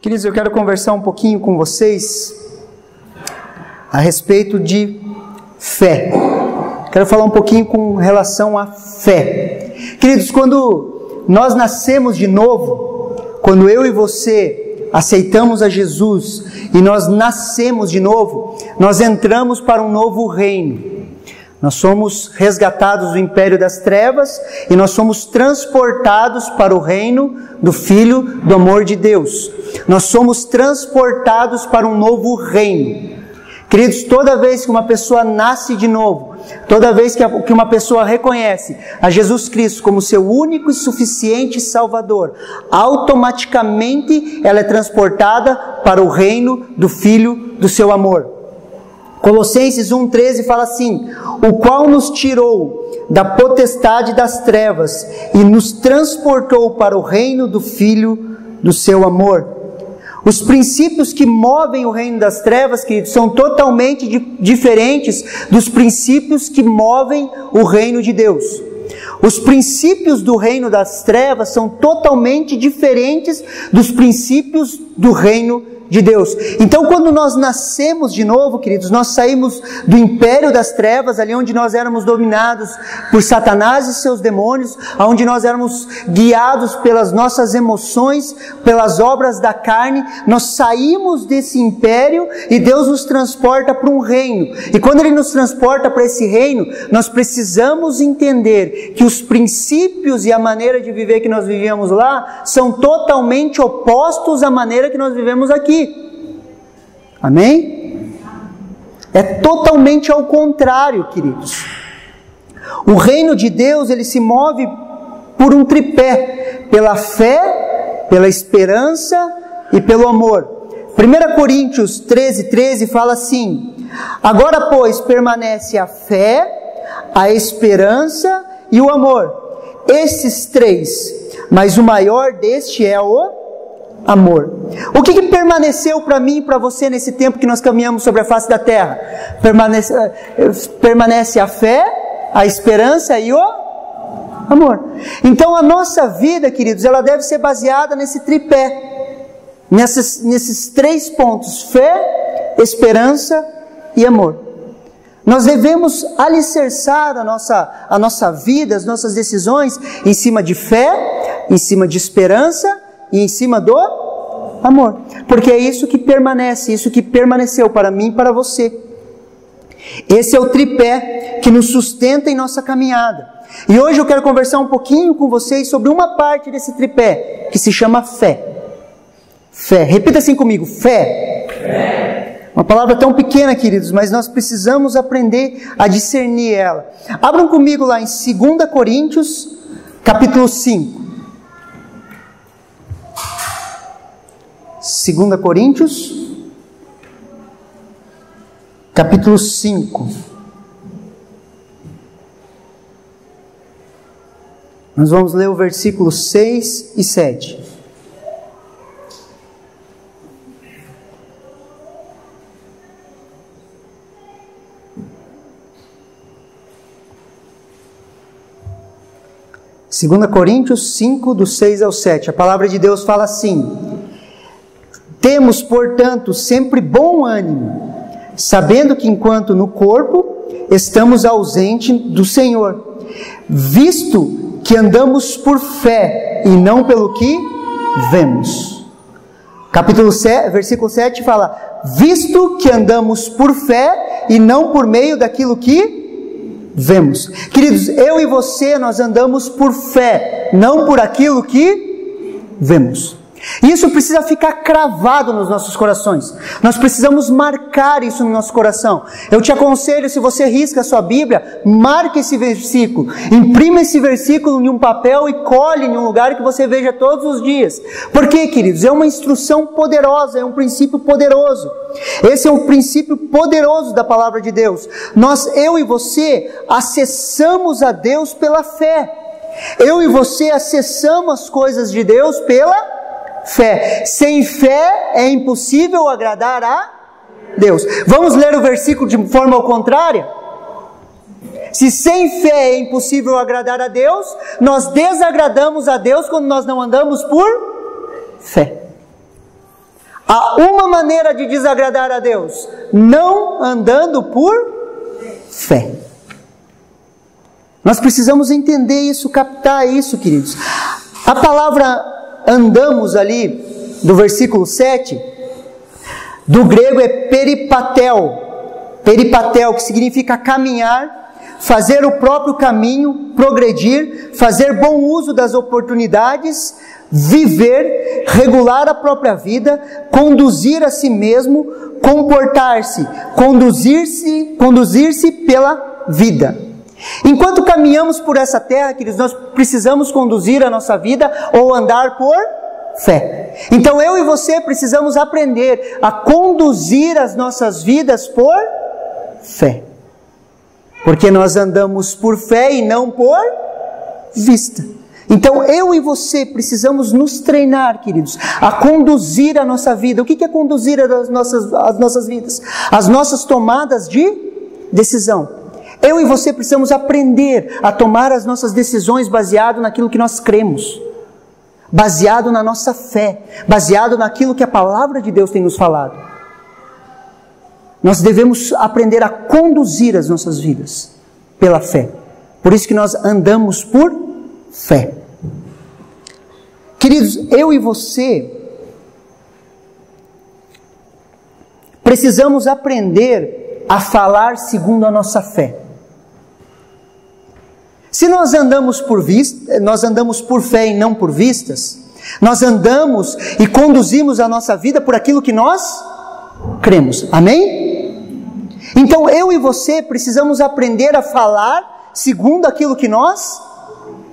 Queridos, eu quero conversar um pouquinho com vocês a respeito de fé. Quero falar um pouquinho com relação à fé. Queridos, quando nós nascemos de novo, quando eu e você aceitamos a Jesus e nós nascemos de novo, nós entramos para um novo reino. Nós somos resgatados do império das trevas e nós somos transportados para o reino do Filho do amor de Deus. Nós somos transportados para um novo reino. Queridos, toda vez que uma pessoa nasce de novo, toda vez que uma pessoa reconhece a Jesus Cristo como seu único e suficiente Salvador, automaticamente ela é transportada para o reino do Filho do seu amor. Colossenses 1,13 fala assim: o qual nos tirou da potestade das trevas e nos transportou para o reino do Filho do seu amor. Os princípios que movem o reino das trevas, queridos, são totalmente diferentes dos princípios que movem o reino de Deus. Os princípios do reino das trevas são totalmente diferentes dos princípios do reino de Deus. Então, quando nós nascemos de novo, queridos, nós saímos do império das trevas, ali onde nós éramos dominados por Satanás e seus demônios, onde nós éramos guiados pelas nossas emoções, pelas obras da carne. Nós saímos desse império e Deus nos transporta para um reino. E quando Ele nos transporta para esse reino, nós precisamos entender que os princípios e a maneira de viver que nós vivíamos lá são totalmente opostos à maneira que nós vivemos aqui. Amém? É totalmente ao contrário, queridos. O reino de Deus, ele se move por um tripé: pela fé, pela esperança e pelo amor. 1 Coríntios 13:13 fala assim: agora, pois, permanece a fé, a esperança e o amor. Esses três, mas o maior deste é o amor. O que permaneceu para mim e para você nesse tempo que nós caminhamos sobre a face da terra? Permanece a fé, a esperança e o amor. Então a nossa vida, queridos, ela deve ser baseada nesse tripé, nesses três pontos: fé, esperança e amor. Nós devemos alicerçar a nossa vida, as nossas decisões em cima de fé, em cima de esperança e em cima do amor, porque é isso que permanece, isso que permaneceu para mim e para você. Esse é o tripé que nos sustenta em nossa caminhada. E hoje eu quero conversar um pouquinho com vocês sobre uma parte desse tripé, que se chama fé. Fé, repita assim comigo: fé. Fé. Uma palavra tão pequena, queridos, mas nós precisamos aprender a discernir ela. Abram comigo lá em 2 Coríntios, capítulo 5. 2 Coríntios, capítulo 5. Nós vamos ler o versículo 6 e 7. Segunda Coríntios 5, do 6 ao 7. A palavra de Deus fala assim: temos, portanto, sempre bom ânimo, sabendo que enquanto no corpo estamos ausentes do Senhor, visto que andamos por fé e não pelo que vemos. Capítulo 7, versículo 7 fala: visto que andamos por fé e não por meio daquilo que vemos. Queridos, eu e você, nós andamos por fé, não por aquilo que vemos. Isso precisa ficar cravado nos nossos corações. Nós precisamos marcar isso no nosso coração. Eu te aconselho, se você risca a sua Bíblia, marque esse versículo, imprima esse versículo em um papel e cole em um lugar que você veja todos os dias. Por quê, queridos? É uma instrução poderosa, é um princípio poderoso. Esse é um princípio poderoso da palavra de Deus. Eu e você acessamos a Deus pela fé. Eu e você acessamos as coisas de Deus pela fé. Sem fé é impossível agradar a Deus. Vamos ler o versículo de forma ao contrária? Se sem fé é impossível agradar a Deus, nós desagradamos a Deus quando nós não andamos por fé. Há uma maneira de desagradar a Deus, não andando por fé. Nós precisamos entender isso, captar isso, queridos. A palavra andamos ali, do versículo 7, do grego é peripatel. Peripatel, que significa caminhar, fazer o próprio caminho, progredir, fazer bom uso das oportunidades, viver, regular a própria vida, conduzir a si mesmo, comportar-se, conduzir-se pela vida. Enquanto caminhamos por essa terra, queridos, nós precisamos conduzir a nossa vida ou andar por fé. Então eu e você precisamos aprender a conduzir as nossas vidas por fé. Porque nós andamos por fé e não por vista. Então eu e você precisamos nos treinar, queridos, a conduzir a nossa vida. O que é conduzir as nossas vidas? As nossas tomadas de decisão. Eu e você precisamos aprender a tomar as nossas decisões baseado naquilo que nós cremos, baseado na nossa fé, baseado naquilo que a palavra de Deus tem nos falado. Nós devemos aprender a conduzir as nossas vidas pela fé. Por isso que nós andamos por fé. Queridos, eu e você precisamos aprender a falar segundo a nossa fé. Se nós andamos por fé e não por vistas, nós andamos e conduzimos a nossa vida por aquilo que nós cremos. Amém? Então eu e você precisamos aprender a falar segundo aquilo que nós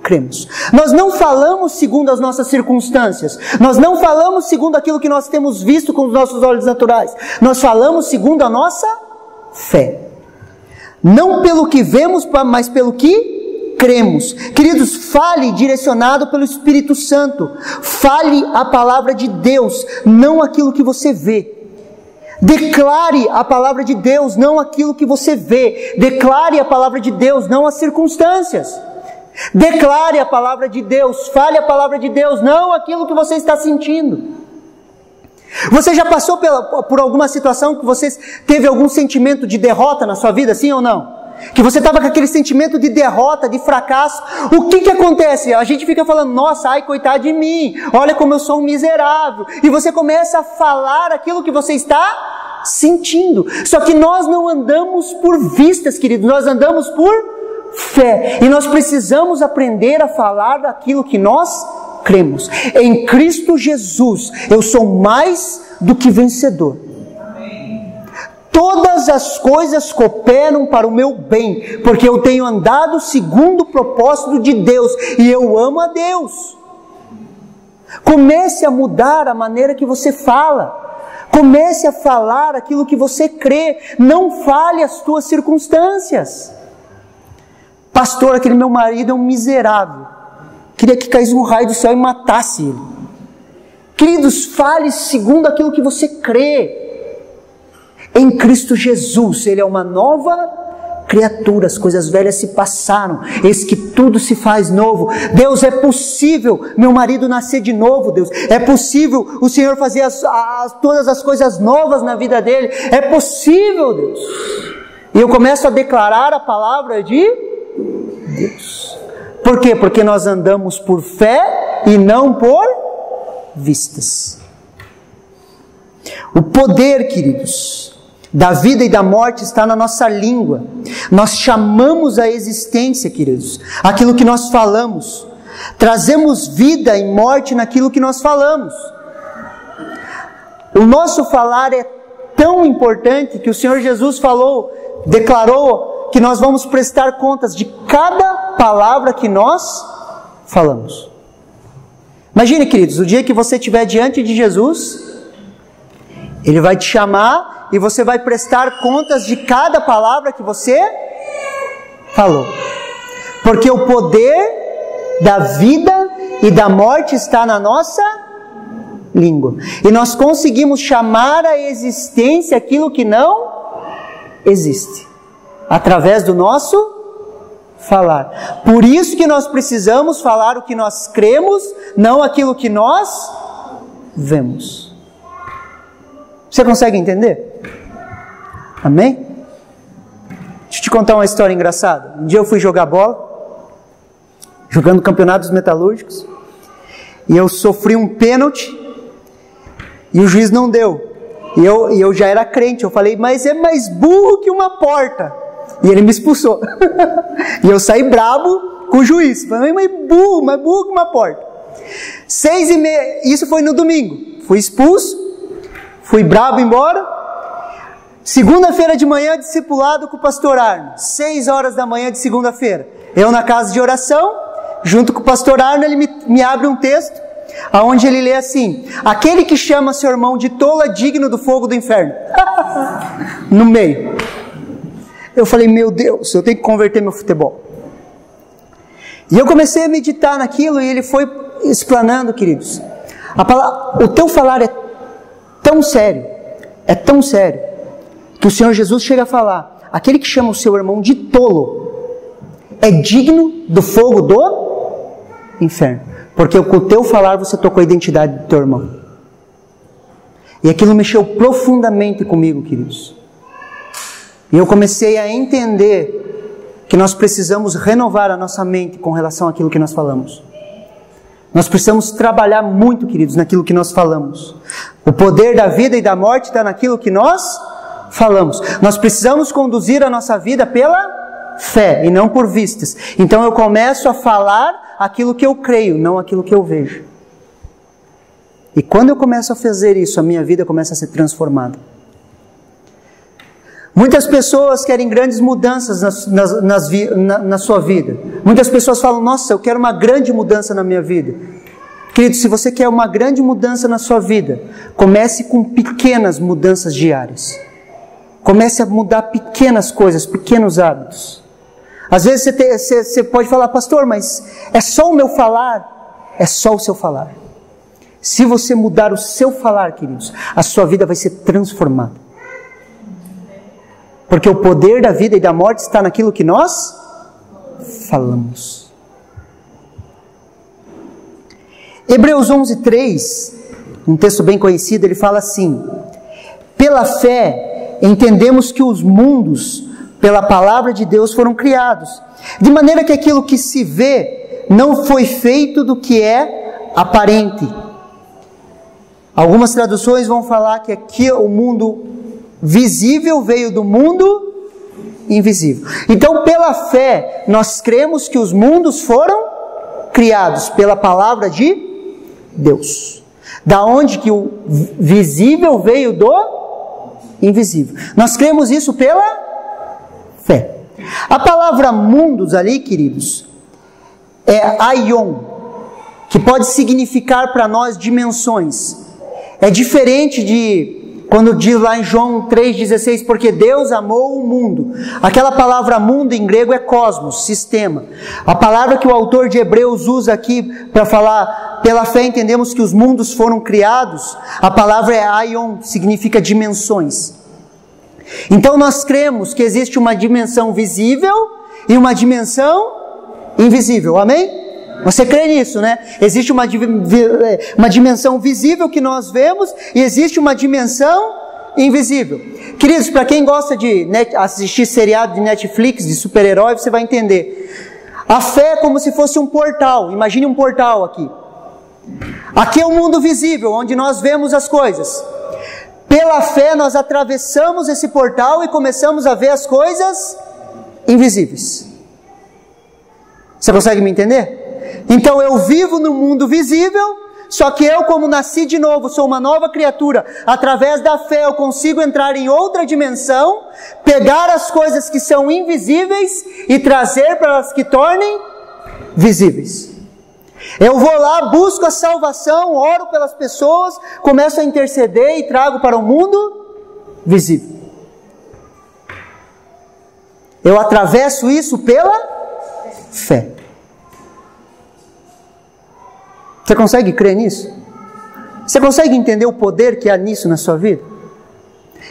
cremos. Nós não falamos segundo as nossas circunstâncias. Nós não falamos segundo aquilo que nós temos visto com os nossos olhos naturais. Nós falamos segundo a nossa fé. Não pelo que vemos, mas pelo que cremos. Queridos, fale direcionado pelo Espírito Santo. Fale a palavra de Deus, não aquilo que você vê. Declare a palavra de Deus, não aquilo que você vê. Declare a palavra de Deus, não as circunstâncias. Declare a palavra de Deus, fale a palavra de Deus, não aquilo que você está sentindo. Você já passou por alguma situação que você teve algum sentimento de derrota na sua vida, sim ou não? Que você estava com aquele sentimento de derrota, de fracasso. O que acontece? A gente fica falando, nossa, ai, coitado de mim, olha como eu sou um miserável. E você começa a falar aquilo que você está sentindo. Só que nós não andamos por vistas, queridos, nós andamos por fé. E nós precisamos aprender a falar daquilo que nós cremos. Em Cristo Jesus, eu sou mais do que vencedor. Todas as coisas cooperam para o meu bem, porque eu tenho andado segundo o propósito de Deus, e eu amo a Deus. Comece a mudar a maneira que você fala. Comece a falar aquilo que você crê. Não fale as tuas circunstâncias. Pastor, aquele meu marido é um miserável. Queria que caísse um raio do céu e matasse ele. Queridos, fale segundo aquilo que você crê. Em Cristo Jesus, Ele é uma nova criatura, as coisas velhas se passaram, eis que tudo se faz novo. Deus, é possível meu marido nascer de novo, Deus. É possível o Senhor fazer todas as coisas novas na vida dele. É possível, Deus. E eu começo a declarar a palavra de Deus. Por quê? Porque nós andamos por fé e não por vistas. O poder, queridos, da vida e da morte está na nossa língua. Nós chamamos a existência, queridos, aquilo que nós falamos. Trazemos vida e morte naquilo que nós falamos. O nosso falar é tão importante que o Senhor Jesus declarou que nós vamos prestar contas de cada palavra que nós falamos. Imagine, queridos, o dia que você estiver diante de Jesus, Ele vai te chamar e você vai prestar contas de cada palavra que você falou. Porque o poder da vida e da morte está na nossa língua. E nós conseguimos chamar à existência aquilo que não existe, através do nosso falar. Por isso que nós precisamos falar o que nós cremos, não aquilo que nós vemos. Você consegue entender? Amém? Deixa eu te contar uma história engraçada. Um dia eu fui jogar bola, jogando campeonatos metalúrgicos, e eu sofri um pênalti, e o juiz não deu. E eu já era crente, eu falei, mas é mais burro que uma porta. E ele me expulsou. E eu saí brabo com o juiz. Falei, mais burro que uma porta. 6:30, isso foi no domingo. Fui expulso, fui brabo embora. Segunda-feira de manhã, discipulado com o pastor Arno. 6 horas da manhã de segunda-feira. Eu na casa de oração, junto com o pastor Arno, ele me abre um texto, aonde ele lê assim: aquele que chama seu irmão de tolo é digno do fogo do inferno. No meio. Eu falei, meu Deus, eu tenho que converter meu futebol. E eu comecei a meditar naquilo, e ele foi explanando, queridos. O teu falar é tão sério, que o Senhor Jesus chega a falar: aquele que chama o seu irmão de tolo é digno do fogo do inferno. Porque com o teu falar você tocou a identidade do teu irmão. E aquilo mexeu profundamente comigo, queridos. E eu comecei a entender que nós precisamos renovar a nossa mente com relação àquilo que nós falamos. Nós precisamos trabalhar muito, queridos, naquilo que nós falamos. O poder da vida e da morte está naquilo que nós falamos. Nós precisamos conduzir a nossa vida pela fé e não por vistas. Então eu começo a falar aquilo que eu creio, não aquilo que eu vejo. E quando eu começo a fazer isso, a minha vida começa a ser transformada. Muitas pessoas querem grandes mudanças na sua vida. Muitas pessoas falam, nossa, eu quero uma grande mudança na minha vida. Querido, se você quer uma grande mudança na sua vida, comece com pequenas mudanças diárias. Comece a mudar pequenas coisas, pequenos hábitos. Às vezes você pode falar, pastor, mas é só o meu falar? É só o seu falar. Se você mudar o seu falar, queridos, a sua vida vai ser transformada. Porque o poder da vida e da morte está naquilo que nós falamos. Hebreus 11:3, um texto bem conhecido, ele fala assim: pela fé entendemos que os mundos, pela palavra de Deus, foram criados, de maneira que aquilo que se vê não foi feito do que é aparente. Algumas traduções vão falar que aqui o mundo visível veio do mundo invisível. Então, pela fé, nós cremos que os mundos foram criados pela palavra de Deus. Da onde que o visível veio do invisível. Nós cremos isso pela fé. A palavra mundos ali, queridos, é aion, que pode significar para nós dimensões. É diferente de quando diz lá em João 3,16, porque Deus amou o mundo. Aquela palavra mundo em grego é cosmos, sistema. A palavra que o autor de Hebreus usa aqui para falar, pela fé entendemos que os mundos foram criados, a palavra é aion, significa dimensões. Então nós cremos que existe uma dimensão visível e uma dimensão invisível, amém? Você crê nisso, né? Existe uma dimensão visível que nós vemos e existe uma dimensão invisível. Queridos, para quem gosta de assistir seriado de Netflix, de super-herói, você vai entender. A fé é como se fosse um portal. Imagine um portal aqui. Aqui é o mundo visível, onde nós vemos as coisas. Pela fé nós atravessamos esse portal e começamos a ver as coisas invisíveis. Você consegue me entender? Então eu vivo no mundo visível, só que eu, como nasci de novo, sou uma nova criatura. Através da fé eu consigo entrar em outra dimensão, pegar as coisas que são invisíveis e trazer para as que tornem visíveis. Eu vou lá, busco a salvação, oro pelas pessoas, começo a interceder e trago para o mundo visível. Eu atravesso isso pela fé. Você consegue crer nisso? Você consegue entender o poder que há nisso na sua vida?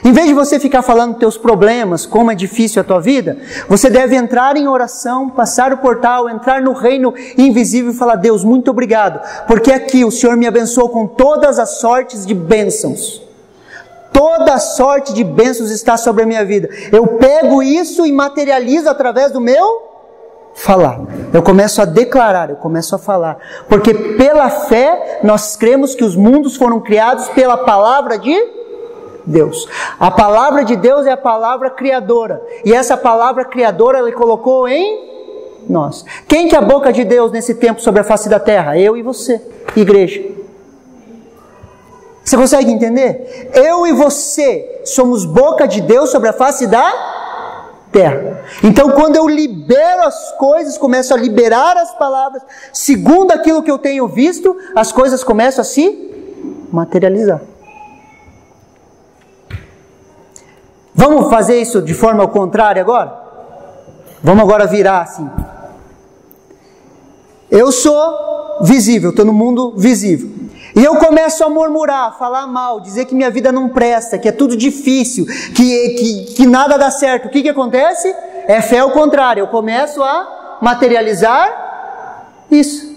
Em vez de você ficar falando dos teus problemas, como é difícil a tua vida, você deve entrar em oração, passar o portal, entrar no reino invisível e falar: Deus, muito obrigado, porque aqui o Senhor me abençoou com todas as sortes de bênçãos. Toda a sorte de bênçãos está sobre a minha vida. Eu pego isso e materializo através do meu falar. Eu começo a declarar, eu começo a falar. Porque pela fé nós cremos que os mundos foram criados pela palavra de Deus. A palavra de Deus é a palavra criadora. E essa palavra criadora Ele colocou em nós. Quem que é a boca de Deus nesse tempo sobre a face da terra? Eu e você, igreja. Você consegue entender? Eu e você somos boca de Deus sobre a face da terra. Então quando eu libero as coisas, começo a liberar as palavras, segundo aquilo que eu tenho visto, as coisas começam a se materializar. Vamos fazer isso de forma ao contrário agora? Vamos agora virar assim. Eu sou visível, estou no mundo visível. E eu começo a murmurar, falar mal, dizer que minha vida não presta, que é tudo difícil, que nada dá certo. O que acontece? É fé ao contrário. Eu começo a materializar isso.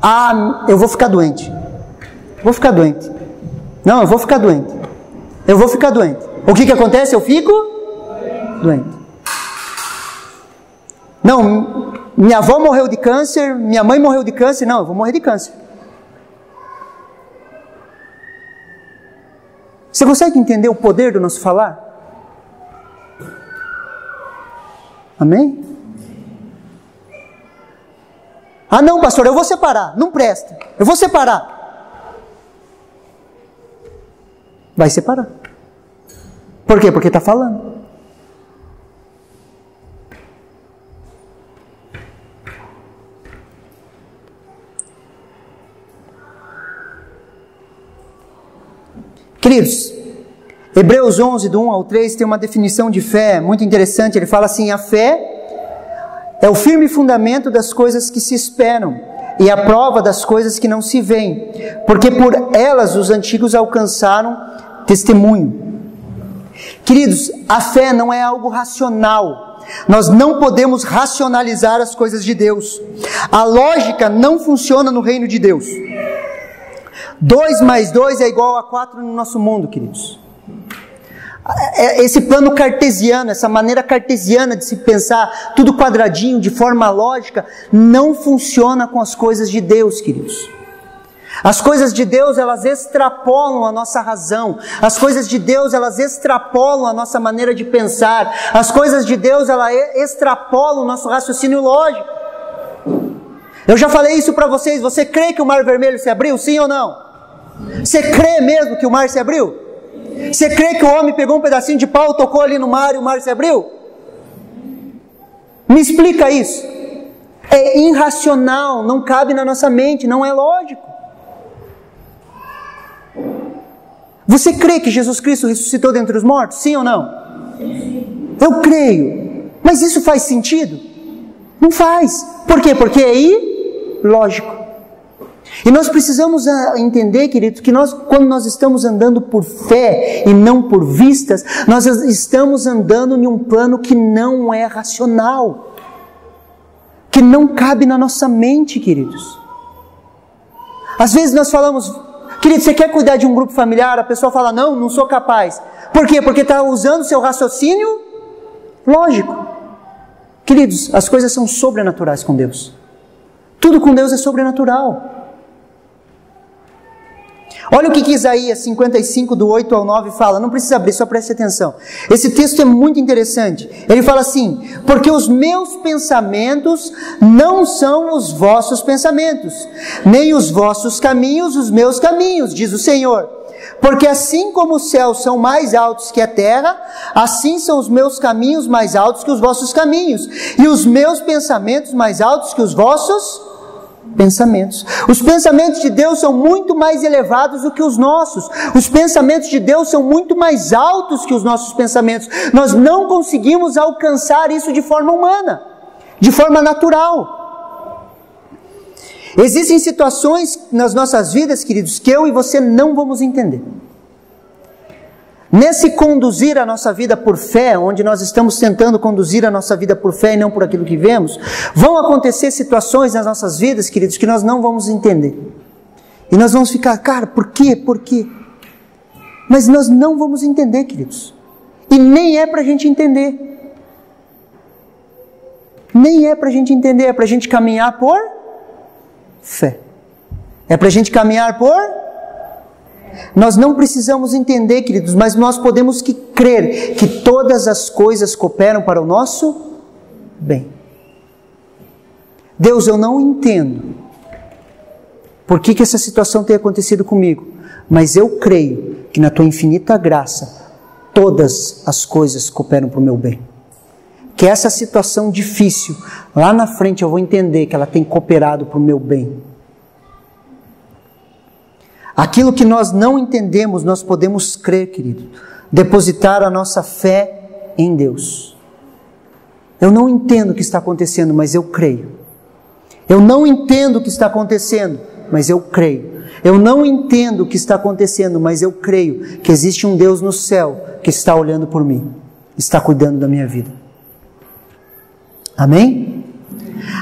Ah, eu vou ficar doente. Vou ficar doente. Não, eu vou ficar doente. Eu vou ficar doente. O que acontece? Eu fico doente. Não, minha avó morreu de câncer, minha mãe morreu de câncer. Não, eu vou morrer de câncer. Você consegue entender o poder do nosso falar? Amém? Ah não, pastor, eu vou separar. Não presta. Eu vou separar. Vai separar. Por quê? Porque está falando. Queridos, Hebreus 11, do 1 ao 3, tem uma definição de fé muito interessante. Ele fala assim: a fé é o firme fundamento das coisas que se esperam e a prova das coisas que não se veem, porque por elas os antigos alcançaram testemunho. Queridos, a fé não é algo racional. Nós não podemos racionalizar as coisas de Deus. A lógica não funciona no reino de Deus. 2 mais 2 é igual a 4 no nosso mundo, queridos. Esse plano cartesiano, essa maneira cartesiana de se pensar, tudo quadradinho, de forma lógica, não funciona com as coisas de Deus, queridos. As coisas de Deus, elas extrapolam a nossa razão. As coisas de Deus, elas extrapolam a nossa maneira de pensar. As coisas de Deus, elas extrapolam o nosso raciocínio lógico. Eu já falei isso para vocês. Você crê que o Mar Vermelho se abriu? Sim ou não? Você crê mesmo que o mar se abriu? Você crê que o homem pegou um pedacinho de pau, tocou ali no mar e o mar se abriu? Me explica isso. É irracional, não cabe na nossa mente, não é lógico. Você crê que Jesus Cristo ressuscitou dentre os mortos? Sim ou não? Eu creio. Mas isso faz sentido? Não faz. Por quê? Porque é ilógico. E nós precisamos entender, queridos, que quando nós estamos andando por fé e não por vistas, nós estamos andando em um plano que não é racional, que não cabe na nossa mente, queridos. Às vezes nós falamos: querido, você quer cuidar de um grupo familiar? A pessoa fala: não sou capaz. Por quê? Porque está usando o seu raciocínio lógico. Queridos, as coisas são sobrenaturais com Deus. Tudo com Deus é sobrenatural. Olha o que Isaías 55, do 8 ao 9 fala. Não precisa abrir, só preste atenção. Esse texto é muito interessante. Ele fala assim: porque os meus pensamentos não são os vossos pensamentos, nem os vossos caminhos os meus caminhos, diz o Senhor. Porque assim como os céus são mais altos que a terra, assim são os meus caminhos mais altos que os vossos caminhos, e os meus pensamentos mais altos que os vossos pensamentos. Os pensamentos de Deus são muito mais elevados do que os nossos. Os pensamentos de Deus são muito mais altos que os nossos pensamentos. Nós não conseguimos alcançar isso de forma humana, de forma natural. Existem situações nas nossas vidas, queridos, que eu e você não vamos entender. Nesse conduzir a nossa vida por fé, onde nós estamos tentando conduzir a nossa vida por fé e não por aquilo que vemos, vão acontecer situações nas nossas vidas, queridos, que nós não vamos entender. E nós vamos ficar, cara, por quê? Por quê? Mas nós não vamos entender, queridos. E nem é para a gente entender. Nem é para a gente entender, é para a gente caminhar por fé. É para a gente caminhar por... Nós não precisamos entender, queridos, mas nós podemos crer que todas as coisas cooperam para o nosso bem. Deus, eu não entendo por que essa situação tem acontecido comigo, mas eu creio que na Tua infinita graça, todas as coisas cooperam para o meu bem. Que essa situação difícil, lá na frente eu vou entender que ela tem cooperado para o meu bem. Aquilo que nós não entendemos, nós podemos crer, querido. Depositar a nossa fé em Deus. Eu não entendo o que está acontecendo, mas eu creio. Eu não entendo o que está acontecendo, mas eu creio. Eu não entendo o que está acontecendo, mas eu creio que existe um Deus no céu que está olhando por mim, está cuidando da minha vida. Amém?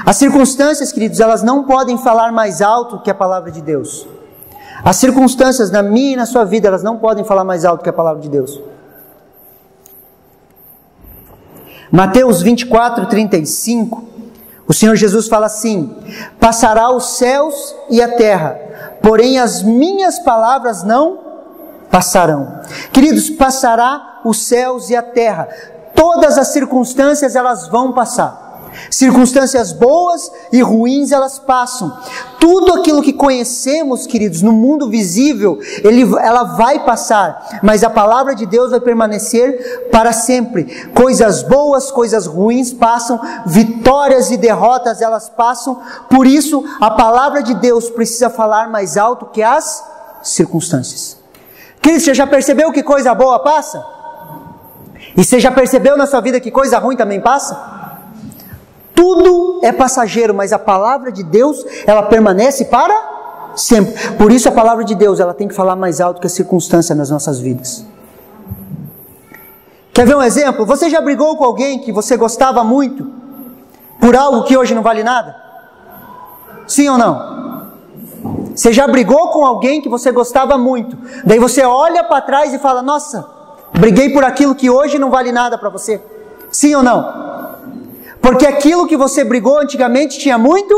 As circunstâncias, queridos, elas não podem falar mais alto que a palavra de Deus. As circunstâncias na minha e na sua vida, elas não podem falar mais alto que a palavra de Deus. Mateus 24, 35, o Senhor Jesus fala assim: passará os céus e a terra, porém as minhas palavras não passarão. Queridos, passará os céus e a terra. Todas as circunstâncias, elas vão passar. Circunstâncias boas e ruins, elas passam. Tudo aquilo que conhecemos, queridos, no mundo visível, ela vai passar, mas a palavra de Deus vai permanecer para sempre. Coisas boas, coisas ruins passam, vitórias e derrotas, elas passam. Por isso, a palavra de Deus precisa falar mais alto que as circunstâncias. Queridos, você já percebeu que coisa boa passa? E você já percebeu na sua vida que coisa ruim também passa? Tudo é passageiro, mas a palavra de Deus, ela permanece para sempre. Por isso a palavra de Deus, ela tem que falar mais alto que a circunstância nas nossas vidas. Quer ver um exemplo? Você já brigou com alguém que você gostava muito por algo que hoje não vale nada? Sim ou não? Você já brigou com alguém que você gostava muito, daí você olha para trás e fala: nossa, briguei por aquilo que hoje não vale nada para você. Sim ou não? Porque aquilo que você brigou antigamente tinha muito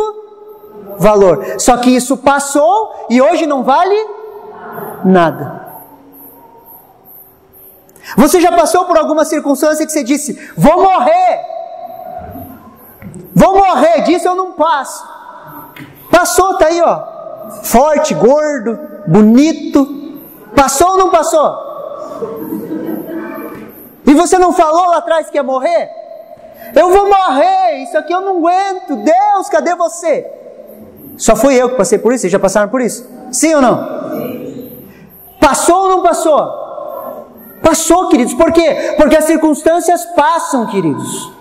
valor. Só que isso passou e hoje não vale nada. Você já passou por alguma circunstância que você disse: vou morrer. Vou morrer, disso eu não passo. Passou, tá aí, ó. Forte, gordo, bonito. Passou ou não passou? E você não falou lá atrás que ia morrer? Eu vou morrer, isso aqui eu não aguento. Deus, cadê você? Só fui eu que passei por isso? Vocês já passaram por isso? Sim ou não? Passou ou não passou? Passou, queridos. Por quê? Porque as circunstâncias passam, queridos.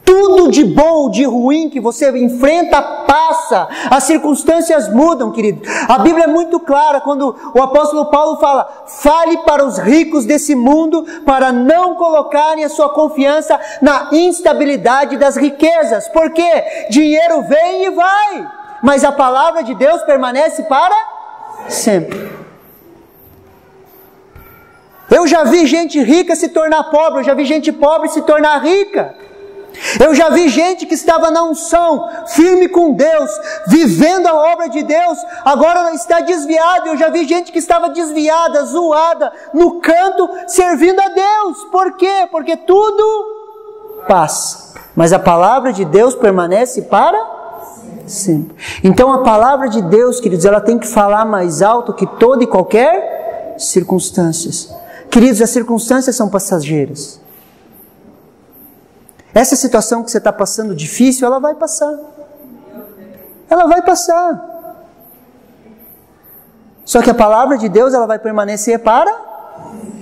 Tudo de bom ou de ruim que você enfrenta passa. As circunstâncias mudam, querido. A Bíblia é muito clara quando o apóstolo Paulo fala: fale para os ricos desse mundo para não colocarem a sua confiança na instabilidade das riquezas. Porque dinheiro vem e vai, mas a palavra de Deus permanece para sempre. Eu já vi gente rica se tornar pobre, eu já vi gente pobre se tornar rica. Eu já vi gente que estava na unção, firme com Deus, vivendo a obra de Deus, agora está desviado. Eu já vi gente que estava desviada, zoada, no canto, servindo a Deus. Por quê? Porque tudo passa, mas a palavra de Deus permanece para sempre. Então a palavra de Deus, queridos, ela tem que falar mais alto que toda e qualquer circunstância. Queridos, as circunstâncias são passageiras. Essa situação que você está passando difícil, ela vai passar. Ela vai passar. Só que a palavra de Deus, ela vai permanecer para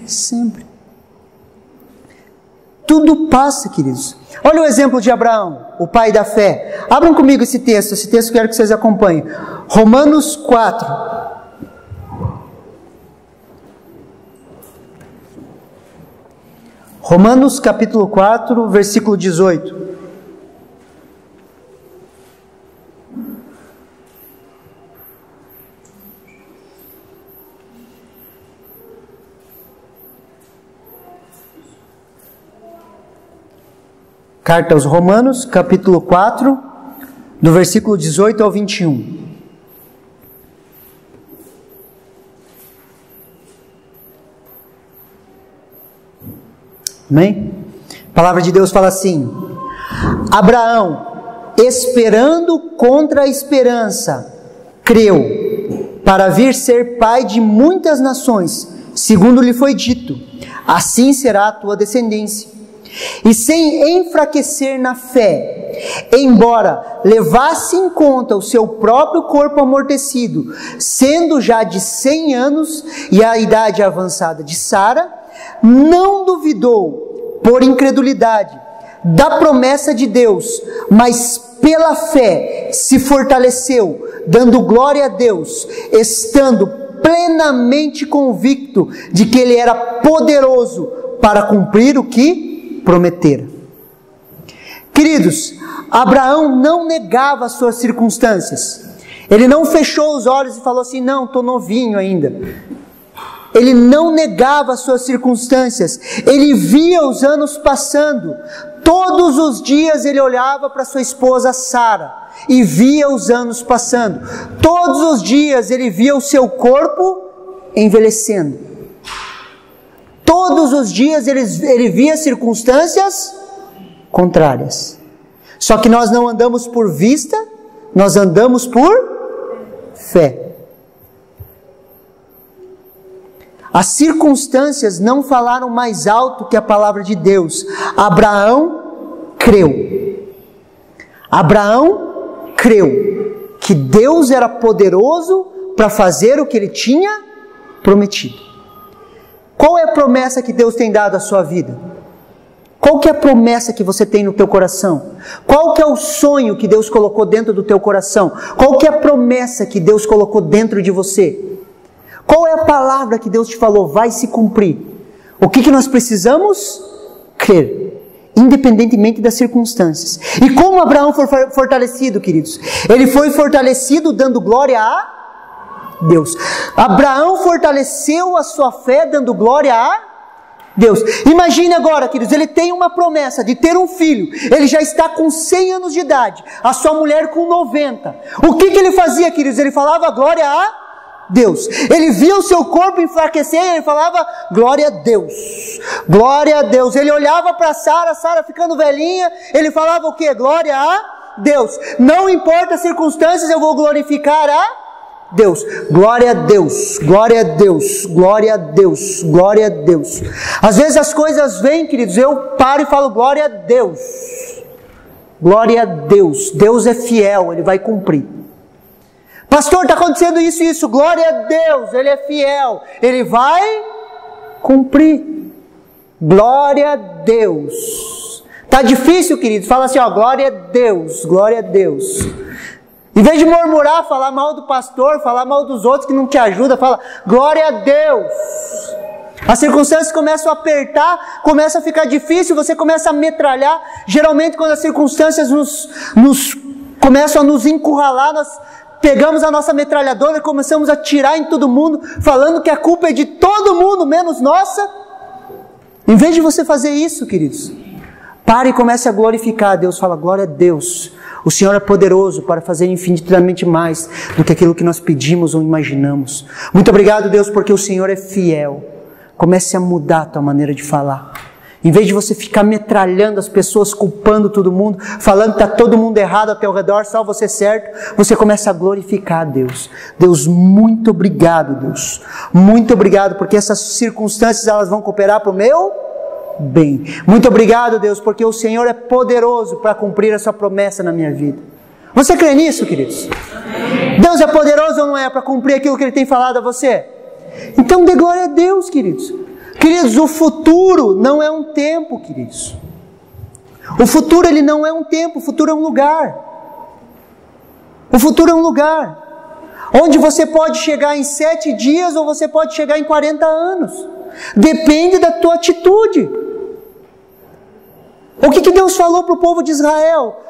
sempre. Tudo passa, queridos. Olha o exemplo de Abraão, o pai da fé. Abram comigo esse texto eu quero que vocês acompanhem. Romanos 4. Romanos capítulo 4, versículo 18. Carta aos Romanos, capítulo 4, do versículo 18 ao 21. Amém? A palavra de Deus fala assim: Abraão, esperando contra a esperança, creu, para vir ser pai de muitas nações, segundo lhe foi dito, assim será a tua descendência. E sem enfraquecer na fé, embora levasse em conta o seu próprio corpo amortecido, sendo já de 100 anos e a idade avançada de Sara, não duvidou, por incredulidade, da promessa de Deus, mas pela fé se fortaleceu, dando glória a Deus, estando plenamente convicto de que Ele era poderoso para cumprir o que prometera. Queridos, Abraão não negava as suas circunstâncias. Ele não fechou os olhos e falou assim: não, estou novinho ainda. Ele não negava as suas circunstâncias. Ele via os anos passando. Todos os dias ele olhava para sua esposa Sara e via os anos passando. Todos os dias ele via o seu corpo envelhecendo. Todos os dias ele via circunstâncias contrárias. Só que nós não andamos por vista, nós andamos por fé. As circunstâncias não falaram mais alto que a palavra de Deus. Abraão creu. Abraão creu que Deus era poderoso para fazer o que ele tinha prometido. Qual é a promessa que Deus tem dado à sua vida? Qual que é a promessa que você tem no teu coração? Qual que é o sonho que Deus colocou dentro do teu coração? Qual que é a promessa que Deus colocou dentro de você? Qual é a palavra que Deus te falou? Vai se cumprir. O que nós precisamos? Crer, independentemente das circunstâncias. E como Abraão foi fortalecido, queridos? Ele foi fortalecido dando glória a Deus. Abraão fortaleceu a sua fé dando glória a Deus. Imagine agora, queridos, ele tem uma promessa de ter um filho. Ele já está com 100 anos de idade. A sua mulher com 90. O que ele fazia, queridos? Ele falava glória a Deus. Ele via o seu corpo enfraquecer e ele falava glória a Deus. Glória a Deus. Ele olhava para Sara, Sara ficando velhinha, ele falava o quê? Glória a Deus. Não importa as circunstâncias, eu vou glorificar a Deus. Glória a Deus, glória a Deus, glória a Deus, glória a Deus. Às vezes as coisas vêm, queridos, eu paro e falo glória a Deus. Glória a Deus. Deus é fiel, Ele vai cumprir. Pastor, está acontecendo isso e isso. Glória a Deus, Ele é fiel, Ele vai cumprir. Glória a Deus. Está difícil, queridos? Fala assim, ó, glória a Deus, glória a Deus. Em vez de murmurar, falar mal do pastor, falar mal dos outros que não te ajudam, fala glória a Deus. As circunstâncias começam a apertar, começa a ficar difícil, você começa a metralhar. Geralmente quando as circunstâncias começam a nos encurralar, nós pegamos a nossa metralhadora e começamos a atirar em todo mundo, falando que a culpa é de todo mundo, menos nossa. Em vez de você fazer isso, queridos, pare e comece a glorificar a Deus. Fala, glória a Deus. O Senhor é poderoso para fazer infinitamente mais do que aquilo que nós pedimos ou imaginamos. Muito obrigado, Deus, porque o Senhor é fiel. Comece a mudar a tua maneira de falar. Em vez de você ficar metralhando as pessoas, culpando todo mundo, falando que está todo mundo errado ao teu redor, só você certo, você começa a glorificar a Deus. Deus, muito obrigado, Deus. Muito obrigado, porque essas circunstâncias elas vão cooperar para o meu bem. Muito obrigado, Deus, porque o Senhor é poderoso para cumprir a sua promessa na minha vida. Você crê nisso, queridos? Amém. Deus é poderoso ou não é para cumprir aquilo que Ele tem falado a você? Então dê glória a Deus, queridos. Queridos, o futuro não é um tempo, queridos. O futuro ele não é um tempo, o futuro é um lugar. O futuro é um lugar onde você pode chegar em 7 dias ou você pode chegar em 40 anos. Depende da tua atitude. O que Deus falou para o povo de Israel?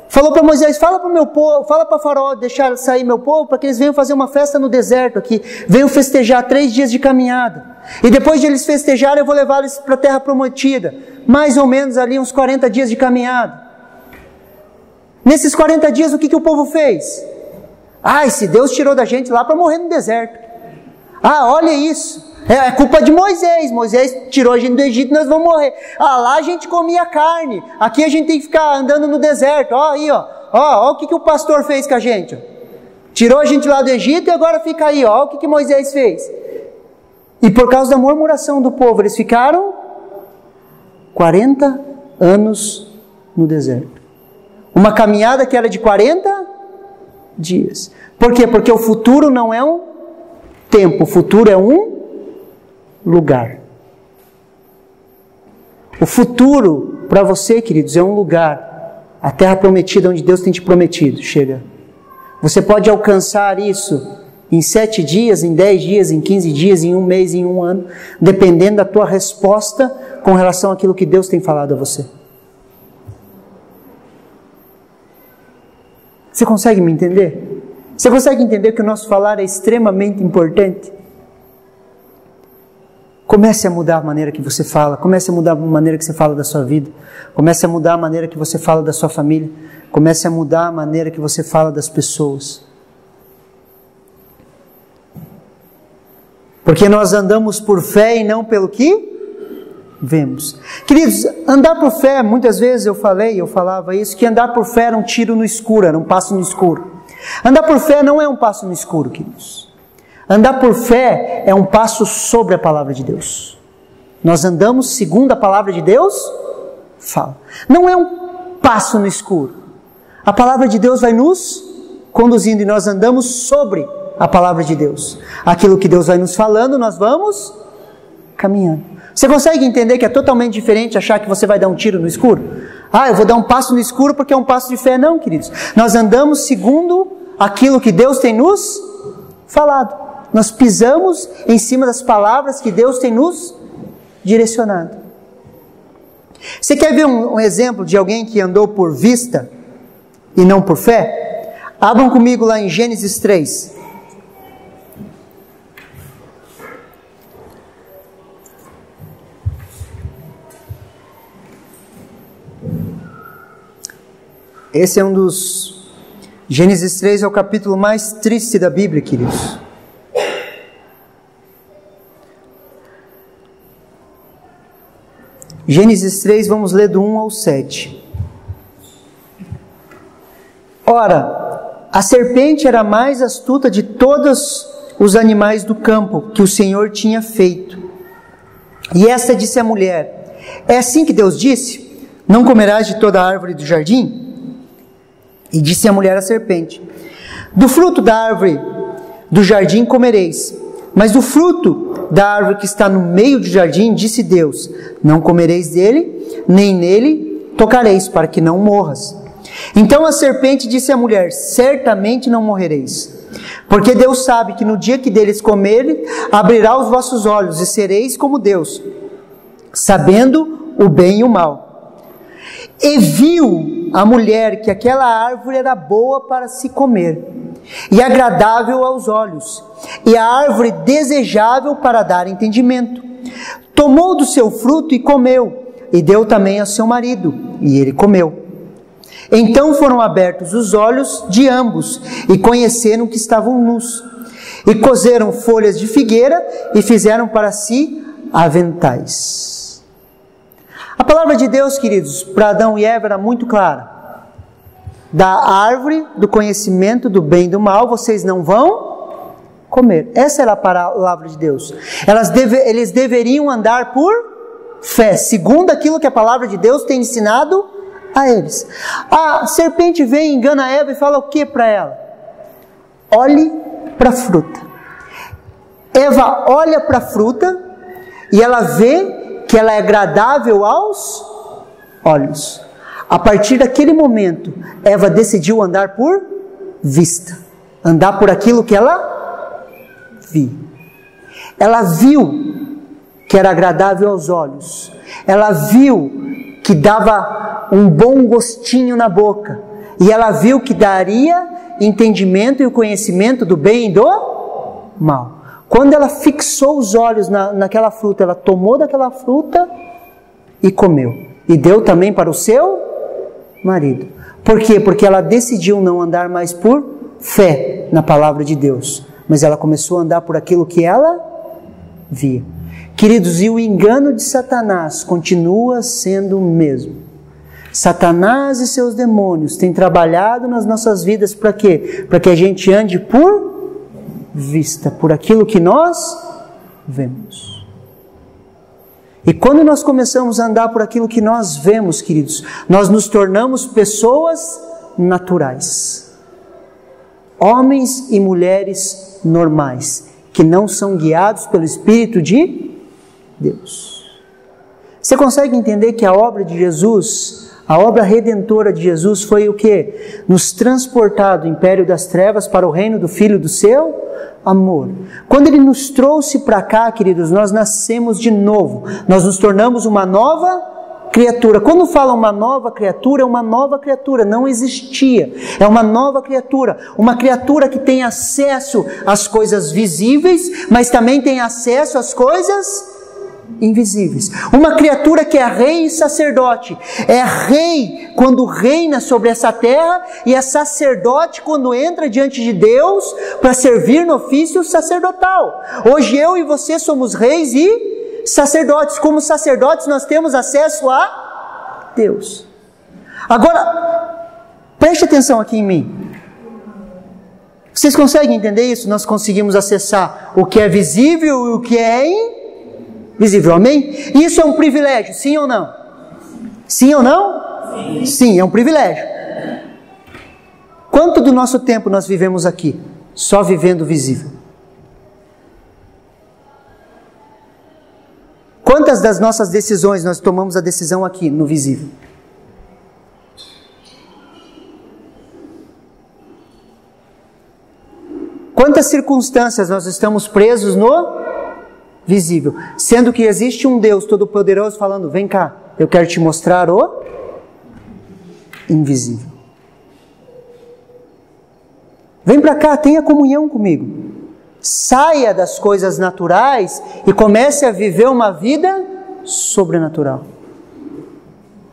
Falou para Moisés: fala para o meu povo, fala para Faraó deixar sair meu povo, para que eles venham fazer uma festa no deserto aqui, venham festejar 3 dias de caminhada, e depois de eles festejarem eu vou levá-los para a terra prometida, mais ou menos ali uns 40 dias de caminhada. Nesses 40 dias o que o povo fez? Se Deus tirou da gente lá para morrer no deserto, olha isso, é culpa de Moisés. Moisés tirou a gente do Egito e nós vamos morrer. Lá a gente comia carne, aqui a gente tem que ficar andando no deserto. Ó o que o pastor fez com a gente. Tirou a gente lá do Egito e agora fica aí. Ó o que Moisés fez. E por causa da murmuração do povo, eles ficaram 40 anos no deserto. Uma caminhada que era de 40 dias. Por quê? Porque o futuro não é um tempo, o futuro é um lugar. O futuro para você, queridos, é um lugar. A terra prometida onde Deus tem te prometido. Chega. Você pode alcançar isso em 7 dias, em 10 dias, em 15 dias, em 1 mês, em 1 ano, dependendo da tua resposta com relação àquilo que Deus tem falado a você. Você consegue me entender? Você consegue entender que o nosso falar é extremamente importante? Comece a mudar a maneira que você fala, comece a mudar a maneira que você fala da sua vida, comece a mudar a maneira que você fala da sua família, comece a mudar a maneira que você fala das pessoas. Porque nós andamos por fé e não pelo que vemos. Queridos, andar por fé, muitas vezes eu falava isso, que andar por fé era um tiro no escuro, era um passo no escuro. Andar por fé não é um passo no escuro, queridos. Andar por fé é um passo sobre a palavra de Deus. Nós andamos segundo a palavra de Deus fala. Não é um passo no escuro. A palavra de Deus vai nos conduzindo e nós andamos sobre a palavra de Deus. Aquilo que Deus vai nos falando, nós vamos caminhando. Você consegue entender que é totalmente diferente achar que você vai dar um tiro no escuro? Eu vou dar um passo no escuro porque é um passo de fé. Não, queridos. Nós andamos segundo aquilo que Deus tem nos falado. Nós pisamos em cima das palavras que Deus tem nos direcionado. Você quer ver um exemplo de alguém que andou por vista e não por fé? Abram comigo lá em Gênesis 3. Esse é um dos... Gênesis 3 é o capítulo mais triste da Bíblia, queridos. Gênesis 3, vamos ler do 1 ao 7. Ora, a serpente era a mais astuta de todos os animais do campo que o Senhor tinha feito. E esta disse à mulher: é assim que Deus disse: não comerás de toda a árvore do jardim? E disse a mulher à serpente: do fruto da árvore do jardim comereis, mas do fruto da árvore que está no meio do jardim, disse Deus: não comereis dele, nem nele tocareis, para que não morras. Então a serpente disse à mulher: certamente não morrereis, porque Deus sabe que no dia que deles comerem, abrirá os vossos olhos e sereis como Deus, sabendo o bem e o mal. E viu a mulher que aquela árvore era boa para se comer, e agradável aos olhos, e a árvore desejável para dar entendimento. Tomou do seu fruto e comeu, e deu também ao seu marido, e ele comeu. Então foram abertos os olhos de ambos, e conheceram que estavam nus, e coseram folhas de figueira, e fizeram para si aventais. A palavra de Deus, queridos, para Adão e Eva era muito clara. Da árvore do conhecimento do bem e do mal, vocês não vão comer. Essa era a palavra de Deus. Eles deveriam andar por fé, segundo aquilo que a palavra de Deus tem ensinado a eles. A serpente vem, engana Eva e fala o que para ela? Olhe para a fruta. Eva olha para a fruta e ela vê que ela é agradável aos olhos. A partir daquele momento, Eva decidiu andar por vista. Andar por aquilo que ela via. Ela viu que era agradável aos olhos. Ela viu que dava um bom gostinho na boca. E ela viu que daria entendimento e o conhecimento do bem e do mal. Quando ela fixou os olhos naquela fruta, ela tomou daquela fruta e comeu. E deu também para o seu marido. Por quê? Porque ela decidiu não andar mais por fé na palavra de Deus. Mas ela começou a andar por aquilo que ela via. Queridos, e o engano de Satanás continua sendo o mesmo. Satanás e seus demônios têm trabalhado nas nossas vidas para quê? Para que a gente ande por vista, por aquilo que nós vemos. E quando nós começamos a andar por aquilo que nós vemos, queridos, nós nos tornamos pessoas naturais. Homens e mulheres normais, que não são guiados pelo Espírito de Deus. Você consegue entender que a obra de Jesus, a obra redentora de Jesus foi o quê? Nos transportar do império das trevas para o reino do Filho do seu amor. Quando Ele nos trouxe para cá, queridos, nós nascemos de novo. Nós nos tornamos uma nova criatura. Quando fala uma nova criatura, é uma nova criatura, não existia. É uma nova criatura. Uma criatura que tem acesso às coisas visíveis, mas também tem acesso às coisas invisíveis. Uma criatura que é rei e sacerdote. É rei quando reina sobre essa terra e é sacerdote quando entra diante de Deus para servir no ofício sacerdotal. Hoje eu e você somos reis e sacerdotes. Como sacerdotes nós temos acesso a Deus. Agora, preste atenção aqui em mim. Vocês conseguem entender isso? Nós conseguimos acessar o que é visível e o que é invisível, amém? Isso é um privilégio, sim ou não? Sim ou não? Sim. Sim, é um privilégio. Quanto do nosso tempo nós vivemos aqui? Só vivendo o visível? Quantas das nossas decisões nós tomamos a decisão aqui, no visível? Quantas circunstâncias nós estamos presos no visível? Sendo que existe um Deus Todo-Poderoso falando, vem cá, eu quero te mostrar o invisível. Vem para cá, tenha comunhão comigo. Saia das coisas naturais e comece a viver uma vida sobrenatural.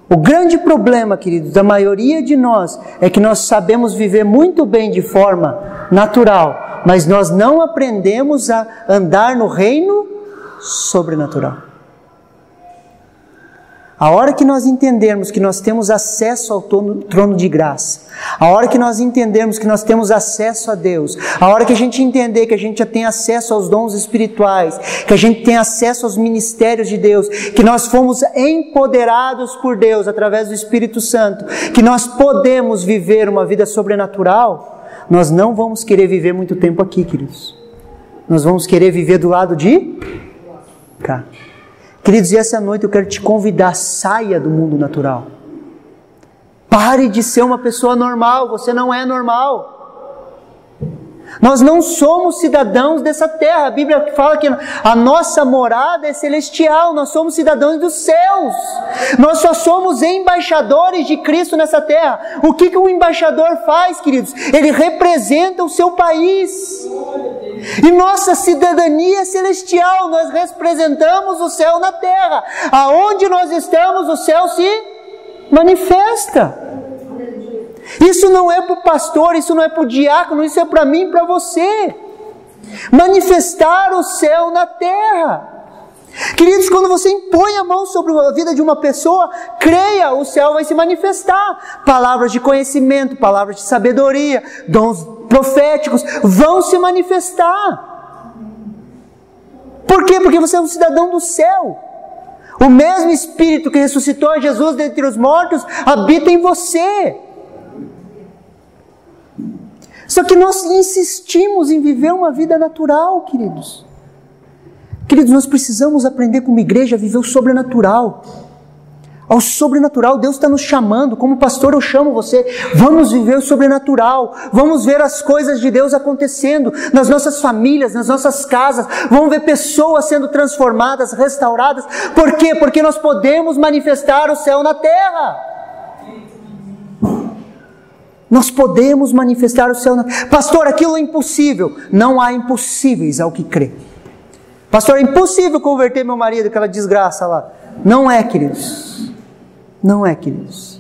O grande problema, queridos, da maioria de nós é que nós sabemos viver muito bem de forma natural, mas nós não aprendemos a andar no reino sobrenatural. A hora que nós entendermos que nós temos acesso ao trono de graça, a hora que nós entendermos que nós temos acesso a Deus, a hora que a gente entender que a gente já tem acesso aos dons espirituais, que a gente tem acesso aos ministérios de Deus, que nós fomos empoderados por Deus através do Espírito Santo, que nós podemos viver uma vida sobrenatural, nós não vamos querer viver muito tempo aqui, queridos. Nós vamos querer viver do lado de cá. Queridos, e essa noite eu quero te convidar, saia do mundo natural. Pare de ser uma pessoa normal, você não é normal. Nós não somos cidadãos dessa terra. A Bíblia fala que a nossa morada é celestial, nós somos cidadãos dos céus. Nós só somos embaixadores de Cristo nessa terra. O que um embaixador faz, queridos? Ele representa o seu país. E nossa cidadania é celestial, nós representamos o céu na terra. Aonde nós estamos, o céu se manifesta. Isso não é para o pastor, isso não é para o diácono, isso é para mim e para você. Manifestar o céu na terra. Queridos, quando você impõe a mão sobre a vida de uma pessoa, creia, o céu vai se manifestar. Palavras de conhecimento, palavras de sabedoria, dons proféticos vão se manifestar. Por quê? Porque você é um cidadão do céu. O mesmo Espírito que ressuscitou Jesus dentre os mortos habita em você. Só que nós insistimos em viver uma vida natural, queridos. Queridos, nós precisamos aprender como igreja a viver o sobrenatural. ao sobrenatural. Deus está nos chamando, como pastor eu chamo você, vamos viver o sobrenatural, vamos ver as coisas de Deus acontecendo nas nossas famílias, nas nossas casas, vamos ver pessoas sendo transformadas, restauradas. Por quê? Porque nós podemos manifestar o céu na terra. Nós podemos manifestar o céu na terra. Pastor, aquilo é impossível. Não há impossíveis ao que crê. Pastor, é impossível converter meu marido, aquela desgraça lá. Não é, queridos. Não é, queridos.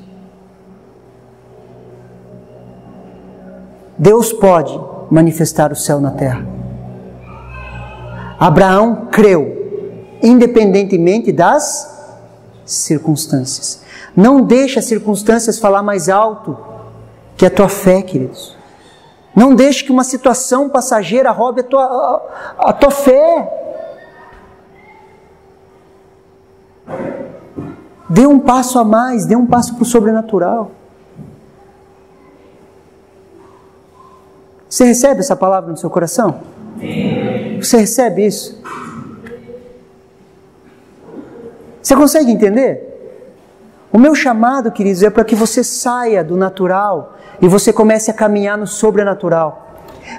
Deus pode manifestar o céu na terra. Abraão creu, independentemente das circunstâncias. Não deixe as circunstâncias falar mais alto que a tua fé, queridos. Não deixe que uma situação passageira roube a tua fé. Dê um passo a mais, dê um passo para o sobrenatural. Você recebe essa palavra no seu coração? Você recebe isso? Você consegue entender? O meu chamado, queridos, é para que você saia do natural e você comece a caminhar no sobrenatural.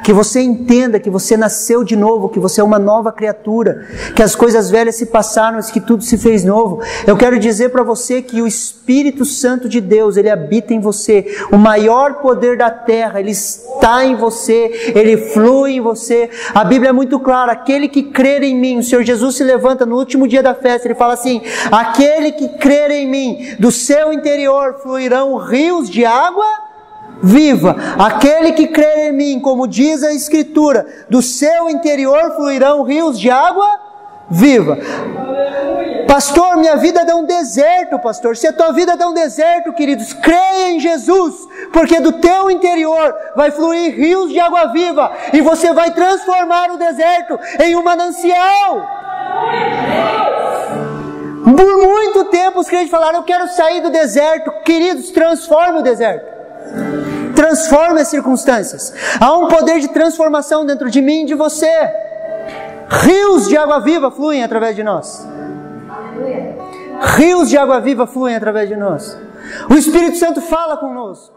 Que você entenda que você nasceu de novo, que você é uma nova criatura, que as coisas velhas se passaram, mas que tudo se fez novo. Eu quero dizer para você que o Espírito Santo de Deus, ele habita em você. O maior poder da terra, ele está em você, ele flui em você. A Bíblia é muito clara: aquele que crer em mim, o Senhor Jesus se levanta no último dia da festa, ele fala assim: aquele que crer em mim, do seu interior fluirão rios de água viva. Aquele que crer em mim, como diz a Escritura, do seu interior fluirão rios de água viva. Pastor, minha vida é um deserto, pastor. Se a tua vida é um deserto, queridos, creia em Jesus, porque do teu interior vai fluir rios de água viva, e você vai transformar o deserto em um manancial. Por muito tempo os crentes falaram: eu quero sair do deserto. Queridos, transforme o deserto. Transforme as circunstâncias. Há um poder de transformação dentro de mim e de você. Rios de água viva fluem através de nós. Rios de água viva fluem através de nós. O Espírito Santo fala conosco.